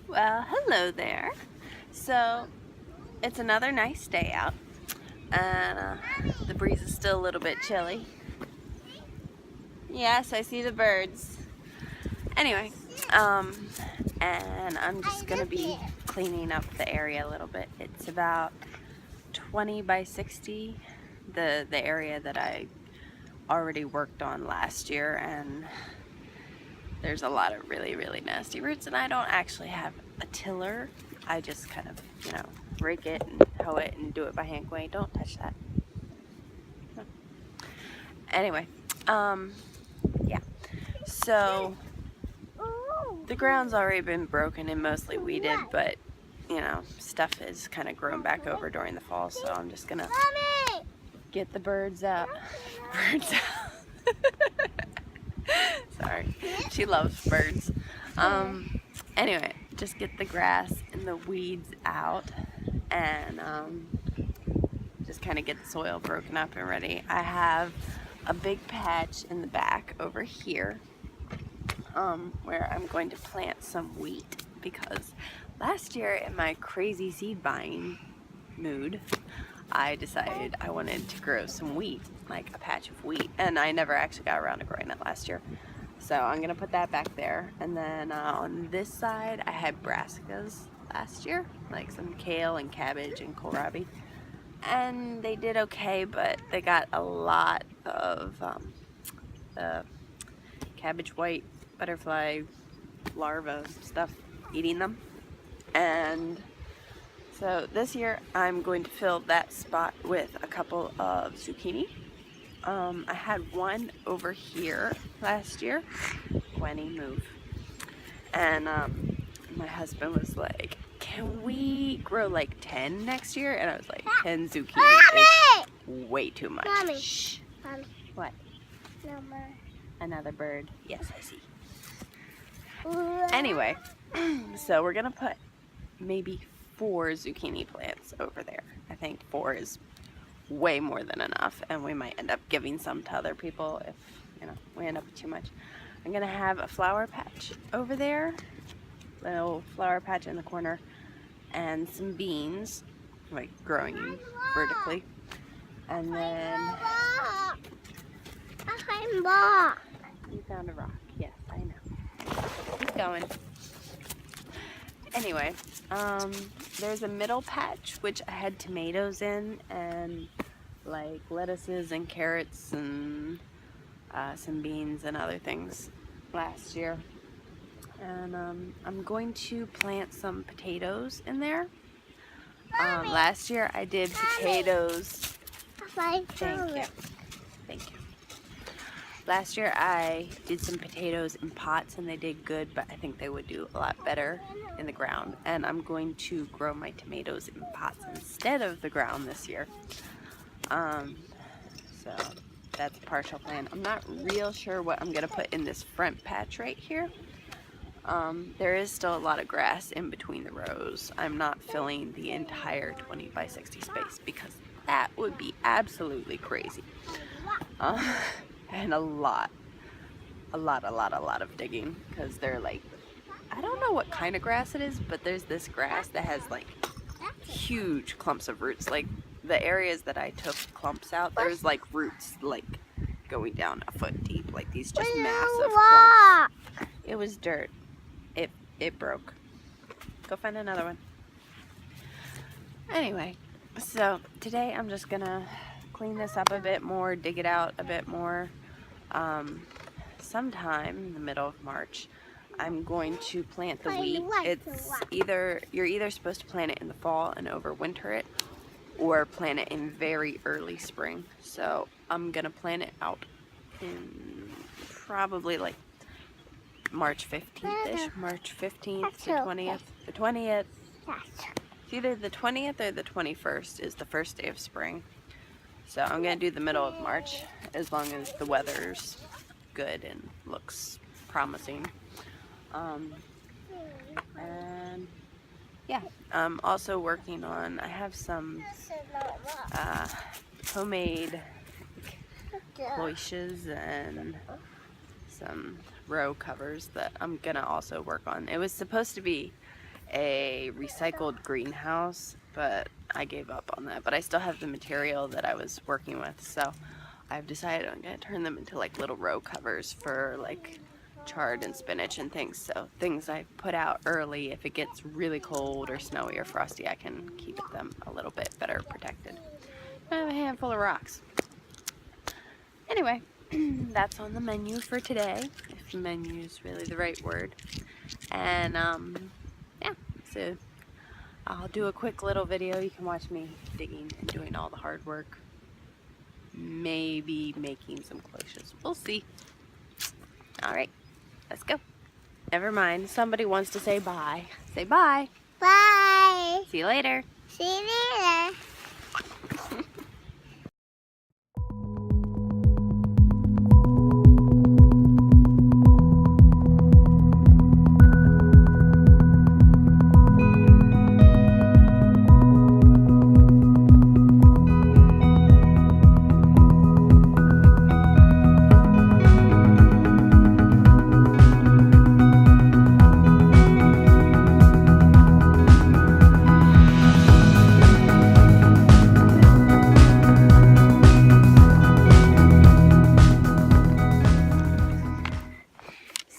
Well, hello there. So, it's another nice day out, and the breeze is still a little bit chilly. Yes, I see the birds. Anyway, and I'm just gonna be cleaning up the area a little bit. It's about 20 by 60, the area that I already worked on last year, and there's a lot of really nasty roots, and I don't actually have a tiller. I just kind of, rake it and hoe it and do it by hand. Wait, don't touch that. Anyway, yeah. So the ground's already been broken and mostly weeded, but stuff has kind of grown back over during the fall, so I'm just gonna get the birds out. Birds out. Sorry, she loves birds. Anyway, just get the grass and the weeds out, and just kind of get the soil broken up and ready. I have a big patch in the back over here where I'm going to plant some wheat, because last year in my crazy seed buying mood, I decided I wanted to grow some wheat, like a patch of wheat, and I never actually got around to growing it last year. So I'm gonna put that back there, and then on this side I had brassicas last year, like some kale and cabbage and kohlrabi, and they did okay, but they got a lot of cabbage white butterfly larvae stuff eating them. And so this year I'm going to fill that spot with a couple of zucchini. I had one over here last year. Gwenny, move. And my husband was like, can we grow like 10 next year? And I was like, 10 zucchini is way too much. Mommy. Shh. Mommy. What? No more. Another bird. Yes, I see. Anyway, so we're gonna put maybe 4 zucchini plants over there. I think 4 is way more than enough, and we might end up giving some to other people if we end up with too much. I'm gonna have a flower patch over there, little flower patch in the corner, and some beans, like growing vertically, and then you found a rock. Yes, I know. Keep going. Anyway, there's a middle patch which I had tomatoes in, and like lettuces and carrots and some beans and other things last year. And I'm going to plant some potatoes in there. Last year I did potatoes. Thank you. Thank you. Last year I did some potatoes in pots and they did good, but I think they would do a lot better in the ground. And I'm going to grow my tomatoes in pots instead of the ground this year. So that's a partial plan. I'm not real sure what I'm gonna put in this front patch right here. There is still a lot of grass in between the rows. I'm not filling the entire 20 by 60 space because that would be absolutely crazy. And a lot of digging, because they're like, I don't know what kind of grass it is, but there's this grass that has like huge clumps of roots. Like the areas that I took clumps out, there's like roots like going down a foot deep, like these just massive clumps. It was dirt. It broke. Go find another one. Anyway, so today I'm just gonna clean this up a bit more, dig it out a bit more. Sometime in the middle of March, I'm going to plant the wheat. You're either supposed to plant it in the fall and overwinter it, or plant it in very early spring. So I'm gonna plant it out in probably like March 15th-ish, March 15th to 20th. The 20th, it's either the 20th or the 21st is the first day of spring. So I'm gonna do the middle of March, as long as the weather's good and looks promising. And yeah, I'm also working on, I have some homemade cloches and some row covers that I'm gonna also work on. It was supposed to be a recycled greenhouse, but I gave up on that. But I still have the material that I was working with, so I've decided I'm gonna turn them into like little row covers for like chard and spinach and things. So things I put out early, if it gets really cold or snowy or frosty, I can keep them a little bit better protected. I have a handful of rocks. Anyway, that's on the menu for today, if menu is really the right word. And yeah, so I'll do a quick little video. You can watch me digging and doing all the hard work. Maybe making some cloches. We'll see. Alright, let's go. Never mind, somebody wants to say bye. Say bye. Bye. See you later. See you later.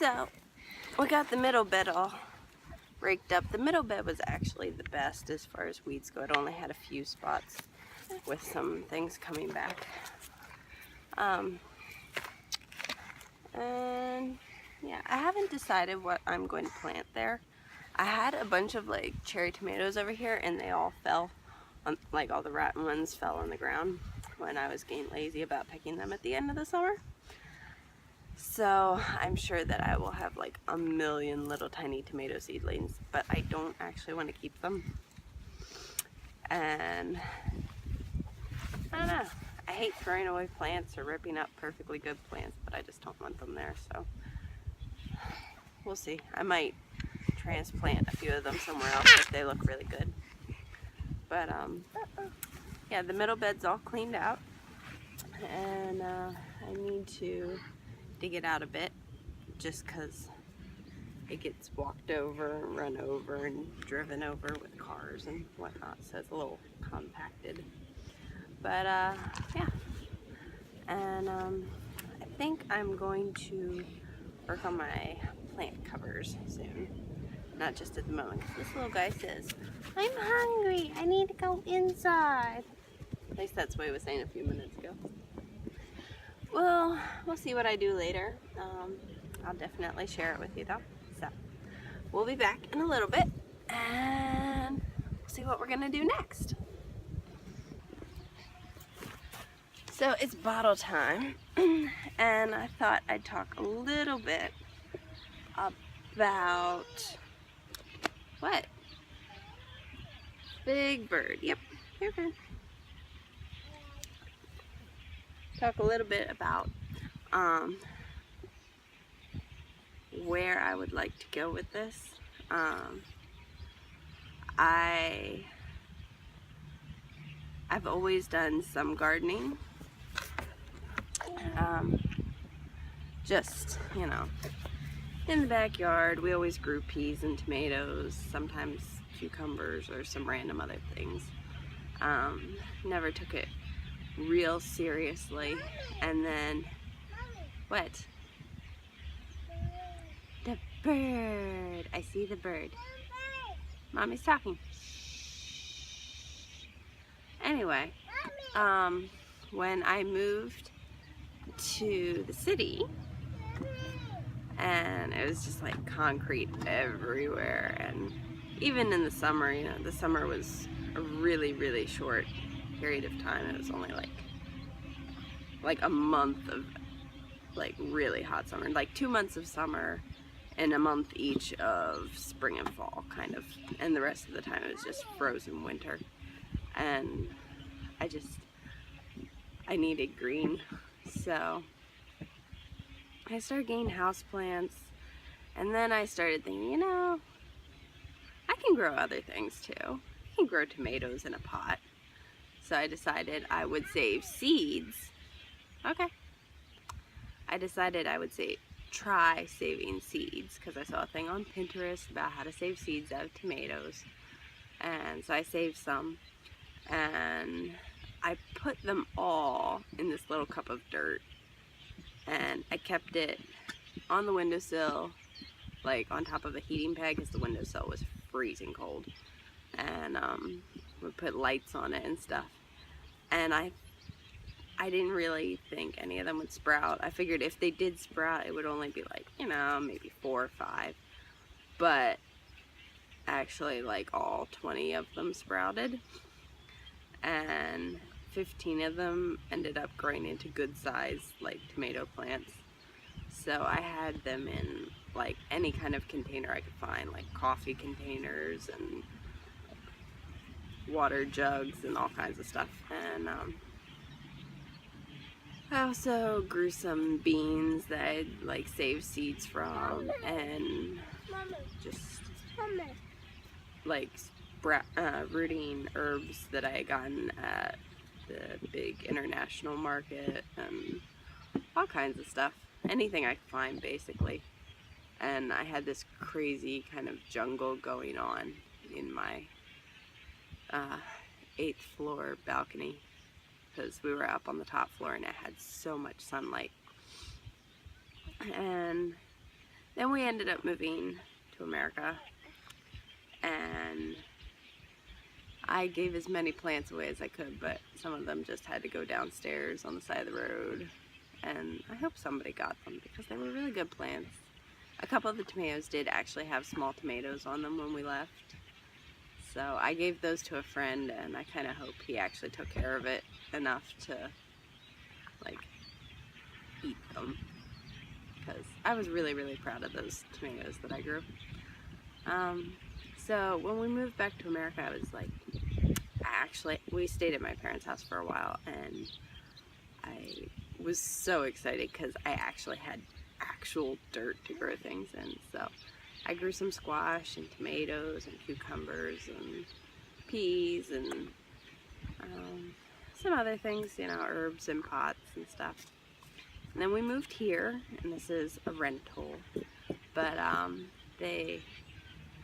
So, we got the middle bed all raked up. The middle bed was actually the best as far as weeds go. It only had a few spots with some things coming back. And yeah, I haven't decided what I'm going to plant there. I had a bunch of like cherry tomatoes over here and they all fell, like all the rotten ones fell on the ground when I was getting lazy about picking them at the end of the summer. So I'm sure that I will have like a million little tiny tomato seedlings, but I don't actually want to keep them. And I don't know, I hate throwing away plants or ripping up perfectly good plants, but I just don't want them there, so we'll see. I might transplant a few of them somewhere else if they look really good. But yeah, the middle bed's all cleaned out, and I need to dig it out a bit just because it gets walked over and run over and driven over with cars and whatnot, so it's a little compacted. But yeah, and I think I'm going to work on my plant covers soon. Not just at the moment, because this little guy says, I'm hungry, I need to go inside. At least that's what he was saying a few minutes ago. Well, we'll see what I do later. I'll definitely share it with you though. So, we'll be back in a little bit, and we'll see what we're gonna do next. So, it's bottle time, and I thought I'd talk a little bit about what? Big bird. Yep, you're good. Talk a little bit about where I would like to go with this. I've always done some gardening. Just, you know, in the backyard. We always grew peas and tomatoes, sometimes cucumbers or some random other things. Never took it real seriously. And then, what? The bird. I see the bird. Mommy's talking. Anyway, when I moved to the city, and it was just like concrete everywhere, and even in the summer, you know, the summer was a really, really short period of time. It was only like a month of like really hot summer, like 2 months of summer and a month each of spring and fall, kind of, and the rest of the time it was just frozen winter. And I needed green, so I started getting houseplants, and then I started thinking, you know, I can grow other things too. I can grow tomatoes in a pot. So I decided I would save seeds. Okay. I decided I would try saving seeds because I saw a thing on Pinterest about how to save seeds out of tomatoes. And so I saved some, and I put them all in this little cup of dirt, and I kept it on the windowsill, like on top of a heating pad, because the windowsill was freezing cold. And we put lights on it and stuff. And I didn't really think any of them would sprout. I figured if they did sprout, it would only be like, you know, maybe 4 or 5. But actually, like, all 20 of them sprouted. And 15 of them ended up growing into good size, like, tomato plants. So I had them in, like, any kind of container I could find, like coffee containers and water jugs and all kinds of stuff. And I also grew some beans that I'd like saved seeds from, and just like rooting herbs that I had gotten at the big international market, and all kinds of stuff. Anything I could find, basically. And I had this crazy kind of jungle going on in my 8th floor balcony, because we were up on the top floor and it had so much sunlight. And then we ended up moving to America, and I gave as many plants away as I could, but some of them just had to go downstairs on the side of the road, and I hope somebody got them because they were really good plants. A couple of the tomatoes did actually have small tomatoes on them when we left, so I gave those to a friend, and I kind of hope he actually took care of it enough to, like, eat them, because I was really, really proud of those tomatoes that I grew. So when we moved back to America, I was like, we stayed at my parents' house for a while, and I was so excited because I actually had actual dirt to grow things in. So I grew some squash and tomatoes and cucumbers and peas and some other things, you know, herbs and pots and stuff. And then we moved here, and this is a rental, but I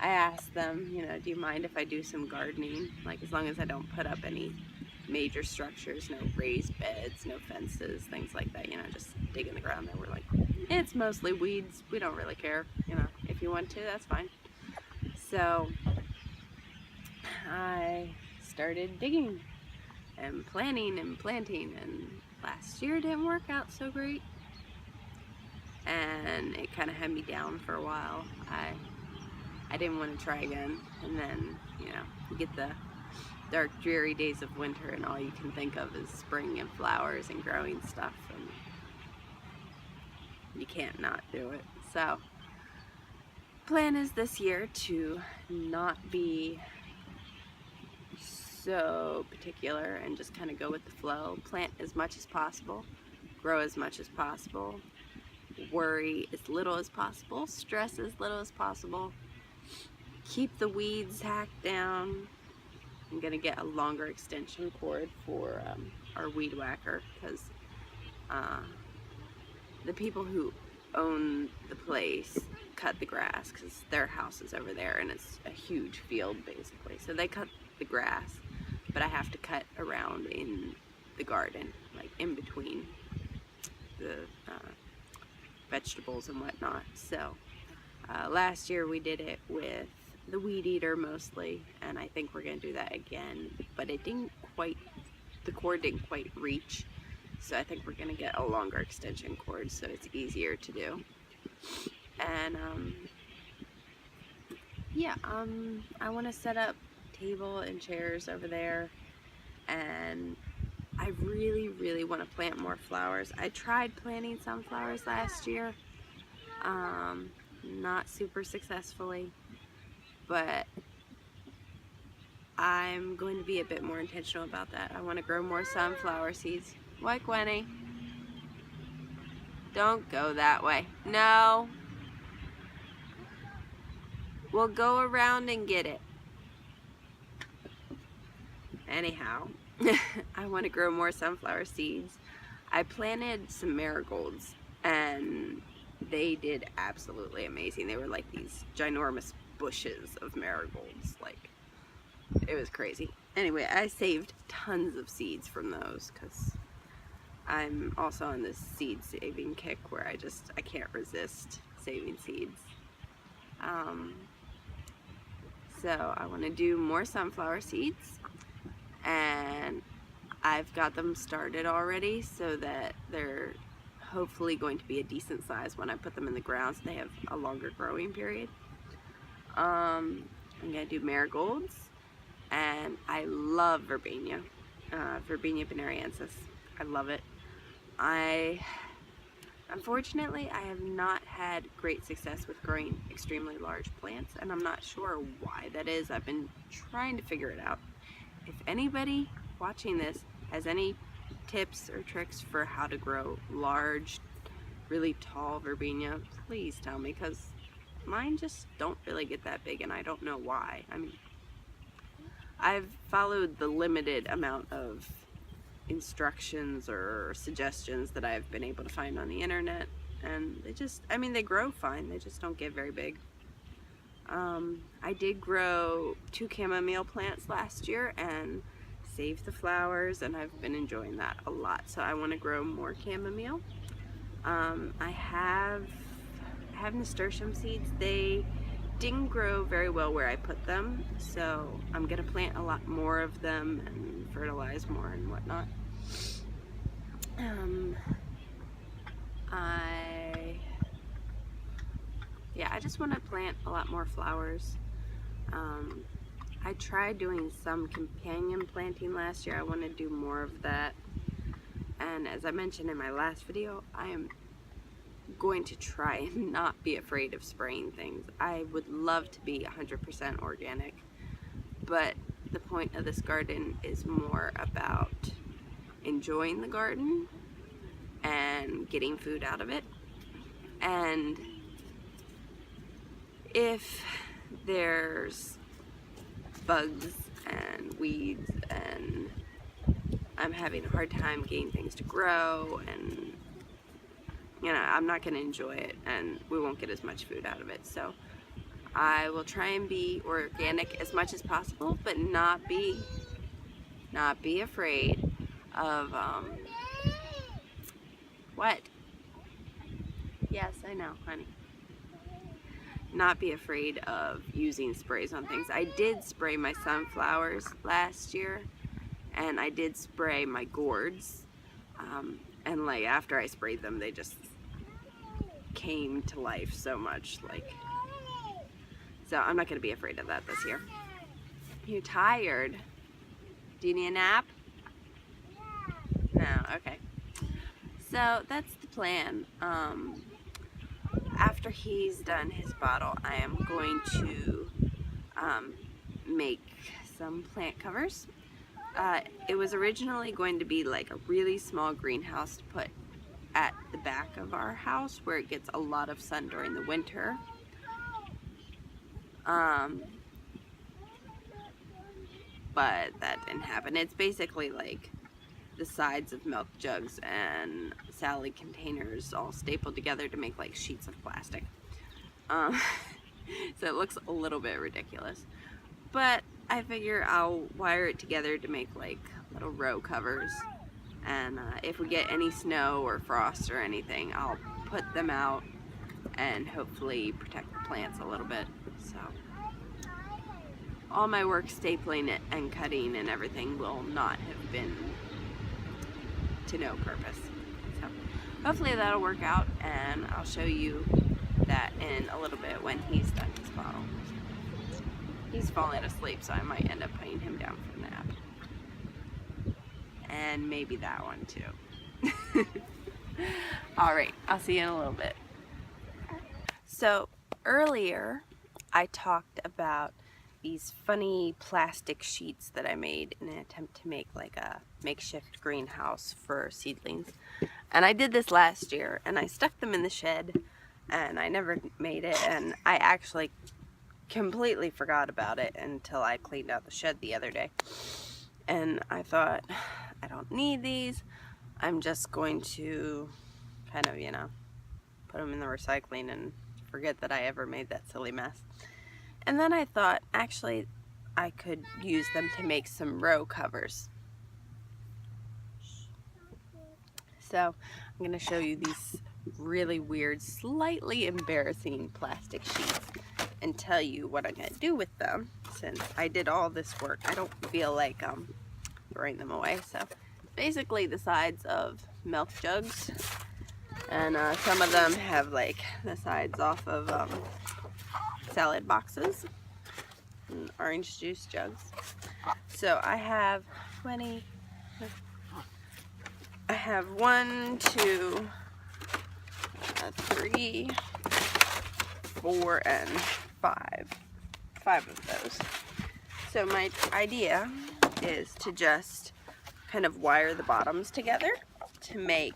asked them, you know, do you mind if I do some gardening? Like, as long as I don't put up any major structures, no raised beds, no fences, things like that, you know, just dig in the ground. They were like, it's mostly weeds, we don't really care, you know, if you want to, that's fine. So I started digging and planning and planting, and last year didn't work out so great, and it kind of had me down for a while. I didn't want to try again, and then, you know, you get the dark, dreary days of winter, and all you can think of is spring and flowers and growing stuff, and you can't not do it. So, plan is this year to not be so particular and just kind of go with the flow. Plant as much as possible, grow as much as possible, worry as little as possible, stress as little as possible. Keep the weeds hacked down. I'm gonna get a longer extension cord for our weed whacker, because the people who own the place cut the grass, because their house is over there and it's a huge field basically. So they cut the grass, but I have to cut around in the garden, like in between the vegetables and whatnot. So last year we did it with the weed eater mostly, and I think we're gonna do that again, but it didn't quite, the cord didn't quite reach, so I think we're gonna get a longer extension cord so it's easier to do. And yeah, I want to set up table and chairs over there, and I really, really want to plant more flowers. I tried planting some flowers last year, not super successfully, but I'm going to be a bit more intentional about that. I want to grow more sunflower seeds. What, Gwenny? Don't go that way. No. We'll go around and get it. Anyhow, I want to grow more sunflower seeds. I planted some marigolds, and they did absolutely amazing. They were like these ginormous bushes of marigolds. Like, it was crazy. Anyway, I saved tons of seeds from those because I'm also on this seed saving kick where I can't resist saving seeds. So I want to do more sunflower seeds, and I've got them started already so that they're hopefully going to be a decent size when I put them in the ground so they have a longer growing period. I'm going to do marigolds, and I love verbena, Verbena bonariensis. I love it. Unfortunately, I have not had great success with growing extremely large plants, and I'm not sure why that is. I've been trying to figure it out. If anybody watching this has any tips or tricks for how to grow large, really tall verbena, please tell me, because mine just don't really get that big, and I don't know why. I mean, I've followed the limited amount of instructions or suggestions that I've been able to find on the internet, and they grow fine, they just don't get very big. I did grow 2 chamomile plants last year and saved the flowers, and I've been enjoying that a lot, so I want to grow more chamomile. I have nasturtium seeds. They didn't grow very well where I put them, so I'm gonna plant a lot more of them and fertilize more and whatnot. I just want to plant a lot more flowers. I tried doing some companion planting last year. I want to do more of that, and as I mentioned in my last video, I am going to try and not be afraid of spraying things. I would love to be 100% organic, but the point of this garden is more about enjoying the garden and getting food out of it. And if there's bugs and weeds and I'm having a hard time getting things to grow, and I'm not going to enjoy it, and we won't get as much food out of it. So I will try and be organic as much as possible, but not be afraid of what? Yes, I know, honey. Not be afraid of using sprays on things. I did spray my sunflowers last year, and I did spray my gourds, and like after I sprayed them, they just came to life so much. So I'm not going to be afraid of that this year. You tired? Do you need a nap? No, okay. So that's the plan. After he's done his bottle, I am going to make some plant covers. It was originally going to be like a really small greenhouse to put at the back of our house where it gets a lot of sun during the winter. But that didn't happen. It's basically like the sides of milk jugs and salad containers all stapled together to make like sheets of plastic. So it looks a little bit ridiculous, but I figure I'll wire it together to make like little row covers, and if we get any snow or frost or anything, I'll put them out and hopefully protect the plants a little bit. So all my work stapling it and cutting and everything will not have been to no purpose. So hopefully that'll work out, and I'll show you that in a little bit when he's done his bottle. He's falling asleep, so I might end up putting him down for a nap. And maybe that one too. Alright, I'll see you in a little bit. So earlier I talked about these funny plastic sheets that I made in an attempt to make like a makeshift greenhouse for seedlings. And I did this last year, and I stuck them in the shed, and I never made it, and I actually completely forgot about it until I cleaned out the shed the other day. And I thought, I don't need these. I'm just going to kind of, put them in the recycling and forget that I ever made that silly mess. And then I thought, actually, I could use them to make some row covers. So I'm going to show you these really weird, slightly embarrassing plastic sheets and tell you what I'm going to do with them. Since I did all this work, I don't feel like throwing them away. So basically the sides of milk jugs, and some of them have like the sides off of salad boxes and orange juice jugs. So I have 20. I have 1, 2, 3, 4, and 5. 5 of those. So my idea is to just kind of wire the bottoms together to make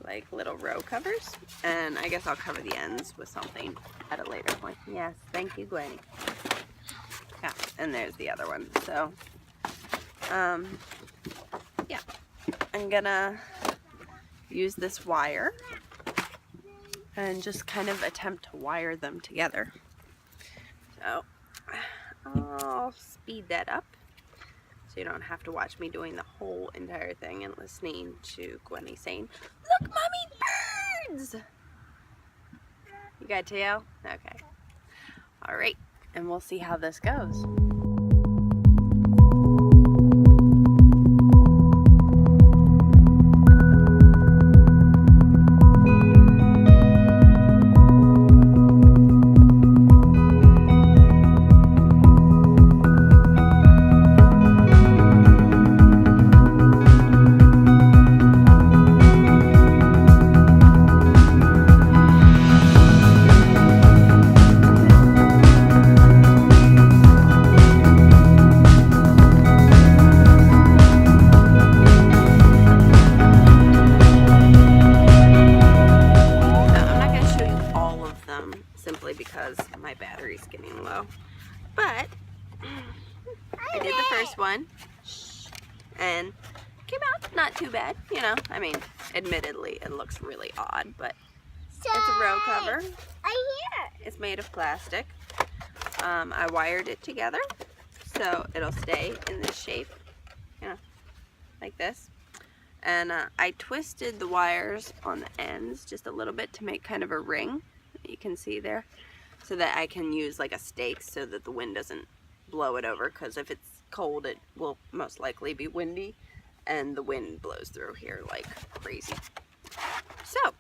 like little row covers, and I guess I'll cover the ends with something at a later point. Yes, thank you, Gwenny. Yeah, and there's the other one. So yeah, I'm gonna use this wire and just kind of attempt to wire them together. So I'll speed that up so you don't have to watch me doing the whole entire thing and listening to Gwenny saying, "Look, mommy, birds!" You got tail? Okay. Alright, and we'll see how this goes. Because my battery's getting low, but I did the first one and came out not too bad, you know. I mean, admittedly it looks really odd, but it's a row cover. It's made of plastic. I wired it together so it'll stay in this shape, you know, like this. And I twisted the wires on the ends just a little bit to make kind of a ring that you can see there, so that I can use like a stake so that the wind doesn't blow it over, because if it's cold it will most likely be windy and the wind blows through here like crazy. So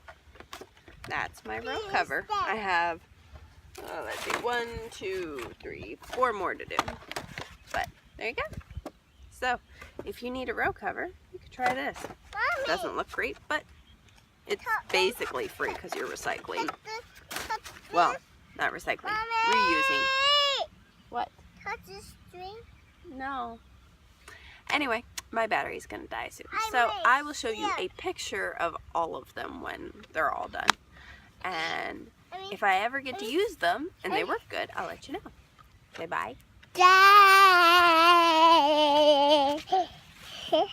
that's my row cover. I have let's see, 1, 2, 3, 4 more to do, but there you go. So if you need a row cover, you could try this. It doesn't look great, but it's basically free because you're recycling. Well, not recycling, reusing. What? Touch the string? No. Anyway, my battery's gonna die soon. So I will show you a picture of all of them when they're all done. And if I ever get to use them and they work good, I'll let you know. Say bye. Bye.